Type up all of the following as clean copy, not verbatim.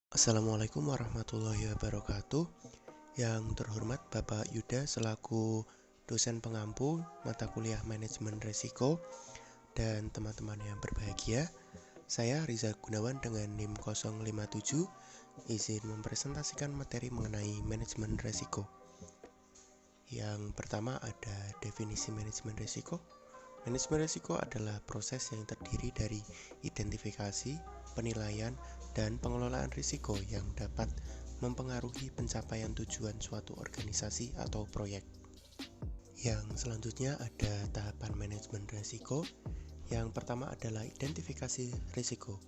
Assalamualaikum warahmatullahi wabarakatuh. Yang terhormat Bapak Yuda selaku dosen pengampu mata kuliah manajemen risiko dan teman-teman yang berbahagia. Saya Riza Gunawan dengan NIM 057 izin mempresentasikan materi mengenai manajemen risiko. Yang pertama ada definisi manajemen risiko. Manajemen risiko adalah proses yang terdiri dari identifikasi, penilaian, dan pengelolaan risiko yang dapat mempengaruhi pencapaian tujuan suatu organisasi atau proyek. Yang selanjutnya ada tahapan manajemen risiko. Yang pertama adalah identifikasi risiko.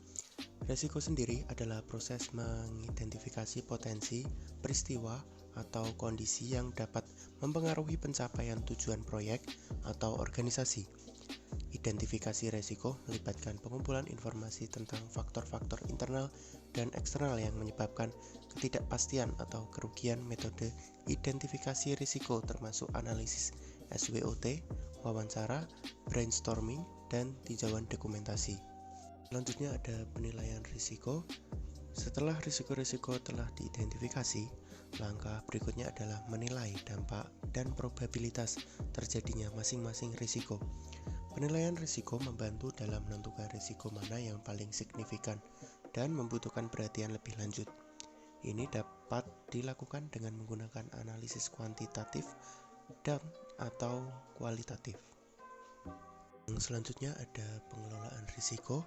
Risiko sendiri adalah proses mengidentifikasi potensi, peristiwa, atau kondisi yang dapat mempengaruhi pencapaian tujuan proyek atau organisasi. Identifikasi risiko melibatkan pengumpulan informasi tentang faktor-faktor internal dan eksternal yang menyebabkan ketidakpastian atau kerugian. Metode identifikasi risiko termasuk analisis SWOT, wawancara, brainstorming, dan tinjauan dokumentasi. Selanjutnya ada penilaian risiko. Setelah risiko-risiko telah diidentifikasi, langkah berikutnya adalah menilai dampak dan probabilitas terjadinya masing-masing risiko. Penilaian risiko membantu dalam menentukan risiko mana yang paling signifikan dan membutuhkan perhatian lebih lanjut. Ini dapat dilakukan dengan menggunakan analisis kuantitatif dan atau kualitatif. Yang selanjutnya ada pengelolaan risiko.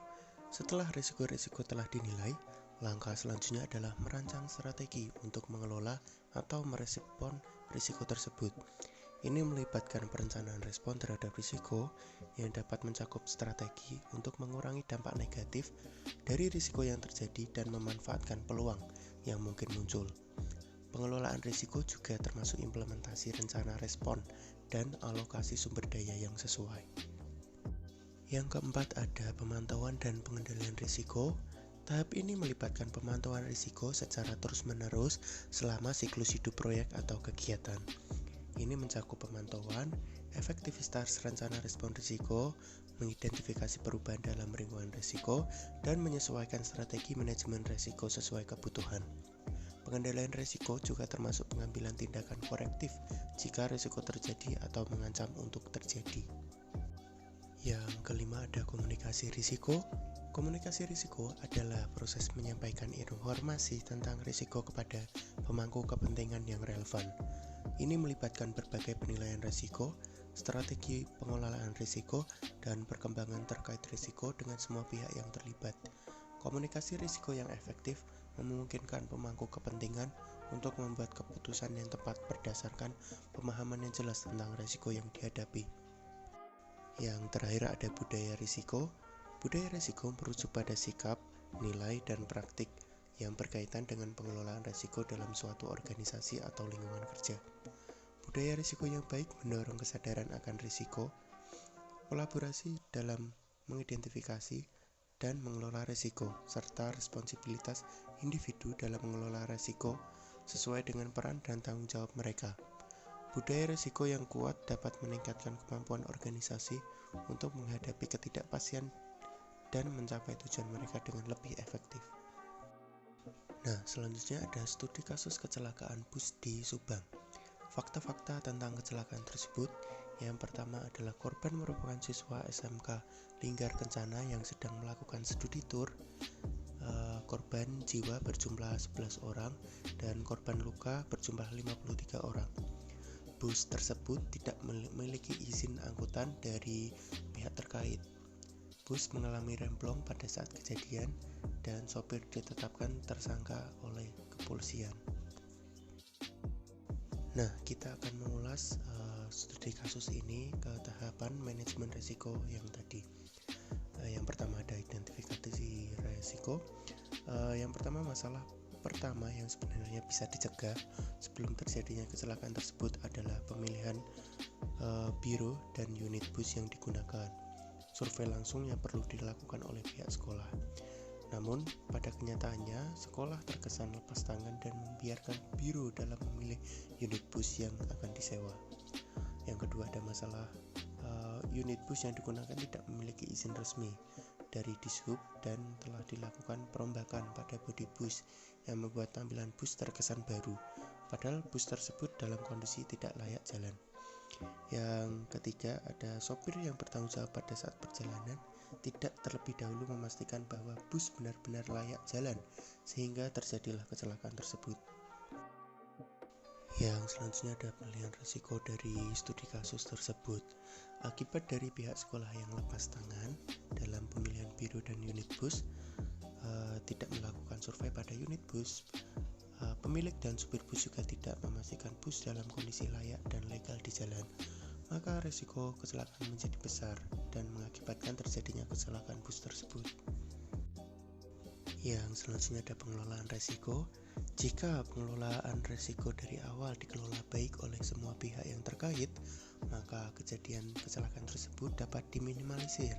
Setelah risiko-risiko telah dinilai, langkah selanjutnya adalah merancang strategi untuk mengelola atau merespon risiko tersebut. Ini melibatkan perencanaan respon terhadap risiko yang dapat mencakup strategi untuk mengurangi dampak negatif dari risiko yang terjadi dan memanfaatkan peluang yang mungkin muncul. Pengelolaan risiko juga termasuk implementasi rencana respon dan alokasi sumber daya yang sesuai. Yang keempat ada pemantauan dan pengendalian risiko. Tahap ini melibatkan pemantauan risiko secara terus-menerus selama siklus hidup proyek atau kegiatan. Ini mencakup pemantauan, efektivitas rencana respon risiko, mengidentifikasi perubahan dalam lingkungan risiko, dan menyesuaikan strategi manajemen risiko sesuai kebutuhan. Pengendalian risiko juga termasuk pengambilan tindakan korektif jika risiko terjadi atau mengancam untuk terjadi. Yang kelima ada komunikasi risiko. Komunikasi risiko adalah proses menyampaikan informasi tentang risiko kepada pemangku kepentingan yang relevan. Ini melibatkan berbagai penilaian risiko, strategi pengelolaan risiko, dan perkembangan terkait risiko dengan semua pihak yang terlibat. Komunikasi risiko yang efektif memungkinkan pemangku kepentingan untuk membuat keputusan yang tepat berdasarkan pemahaman yang jelas tentang risiko yang dihadapi. Yang terakhir ada budaya risiko. Budaya risiko merujuk pada sikap, nilai, dan praktik yang berkaitan dengan pengelolaan risiko dalam suatu organisasi atau lingkungan kerja. Budaya risiko yang baik mendorong kesadaran akan risiko, kolaborasi dalam mengidentifikasi dan mengelola risiko, serta responsibilitas individu dalam mengelola risiko sesuai dengan peran dan tanggung jawab mereka. Budaya risiko yang kuat dapat meningkatkan kemampuan organisasi untuk menghadapi ketidakpastian dan mencapai tujuan mereka dengan lebih efektif. Nah, selanjutnya ada studi kasus kecelakaan bus di Subang. Fakta-fakta tentang kecelakaan tersebut. Yang pertama adalah korban merupakan siswa SMK Linggar Kencana yang sedang melakukan studi tour. Korban jiwa berjumlah 11 orang dan korban luka berjumlah 53 orang. Bus tersebut tidak memiliki izin angkutan dari pihak terkait. Bus mengalami remblong pada saat kejadian dan sopir ditetapkan tersangka oleh kepolisian. Nah, kita akan mengulas studi kasus ini ke tahapan manajemen risiko yang tadi. Yang pertama ada identifikasi risiko. Yang pertama masalah pertama yang sebenarnya bisa dicegah sebelum terjadinya kecelakaan tersebut adalah pemilihan biro dan unit bus yang digunakan. Survei langsung yang perlu dilakukan oleh pihak sekolah. Namun, pada kenyataannya, sekolah terkesan lepas tangan dan membiarkan biro dalam memilih unit bus yang akan disewa. Yang kedua ada masalah unit bus yang digunakan tidak memiliki izin resmi dari Dishub dan telah dilakukan perombakan pada bodi bus yang membuat tampilan bus terkesan baru, padahal bus tersebut dalam kondisi tidak layak jalan. Yang ketiga, ada sopir yang bertanggung jawab pada saat perjalanan, tidak terlebih dahulu memastikan bahwa bus benar-benar layak jalan, sehingga terjadilah kecelakaan tersebut. Yang selanjutnya ada penilaian risiko dari studi kasus tersebut. Akibat dari pihak sekolah yang lepas tangan dalam pemilihan biro dan unit bus, tidak melakukan survei pada unit bus, pemilik dan supir bus juga tidak memastikan bus dalam kondisi layak dan legal di jalan, maka risiko kecelakaan menjadi besar dan mengakibatkan terjadinya kecelakaan bus tersebut. Yang selanjutnya ada pengelolaan risiko. Jika pengelolaan risiko dari awal dikelola baik oleh semua pihak yang terkait, maka kejadian kecelakaan tersebut dapat diminimalisir,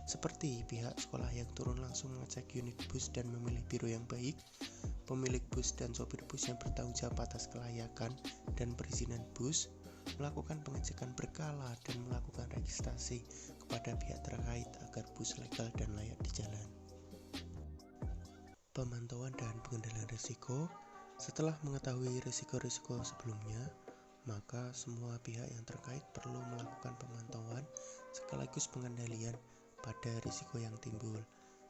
seperti pihak sekolah yang turun langsung mengecek unit bus dan memilih biro yang baik, pemilik bus dan sopir bus yang bertanggung jawab atas kelayakan dan perizinan bus, melakukan pengecekan berkala dan melakukan registrasi kepada pihak terkait agar bus legal dan layak di jalan. Pemantauan dan pengendalian risiko. Setelah mengetahui risiko-risiko sebelumnya, maka semua pihak yang terkait perlu melakukan pemantauan sekaligus pengendalian pada risiko yang timbul,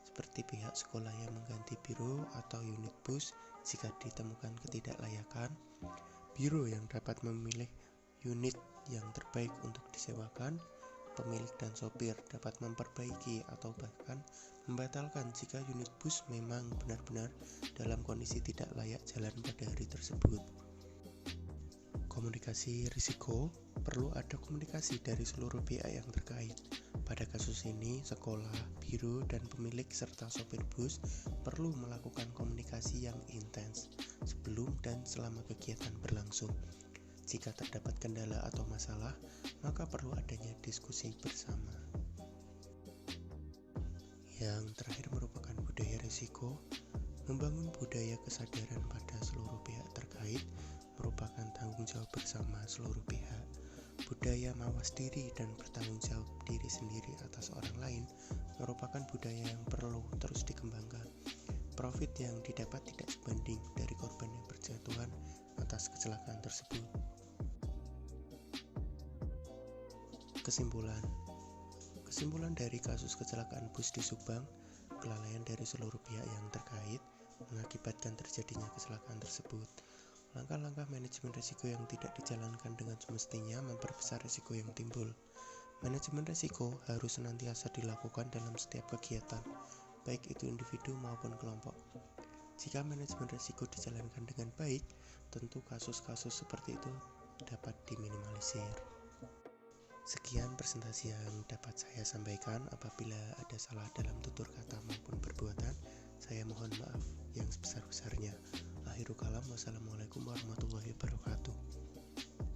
seperti pihak sekolah yang mengganti biro atau unit bus jika ditemukan ketidaklayakan, biro yang dapat memilih unit yang terbaik untuk disewakan, pemilik dan sopir dapat memperbaiki atau bahkan membatalkan jika unit bus memang benar-benar dalam kondisi tidak layak jalan pada hari tersebut. Komunikasi risiko. Perlu ada komunikasi dari seluruh pihak yang terkait. Pada kasus ini, sekolah, biro, dan pemilik serta sopir bus perlu melakukan komunikasi yang intens sebelum dan selama kegiatan berlangsung. Jika terdapat kendala atau masalah, maka perlu adanya diskusi bersama. Yang terakhir merupakan budaya risiko. Membangun budaya kesadaran pada seluruh pihak terkait merupakan tanggung jawab bersama seluruh pihak. Budaya mawas diri dan bertanggung jawab diri sendiri atas orang lain merupakan budaya yang perlu terus dikembangkan. Profit yang didapat tidak sebanding dari korban yang berjatuhan atas kecelakaan tersebut. Kesimpulan dari kasus kecelakaan bus di Subang, kelalaian dari seluruh pihak yang terkait mengakibatkan terjadinya kecelakaan tersebut. Langkah-langkah manajemen risiko yang tidak dijalankan dengan semestinya memperbesar risiko yang timbul. Manajemen risiko harus senantiasa dilakukan dalam setiap kegiatan, baik itu individu maupun kelompok. Jika manajemen risiko dijalankan dengan baik, tentu kasus-kasus seperti itu dapat diminimalisir. Sekian presentasi yang dapat saya sampaikan. Apabila ada salah dalam tutur kata maupun perbuatan, saya mohon maaf yang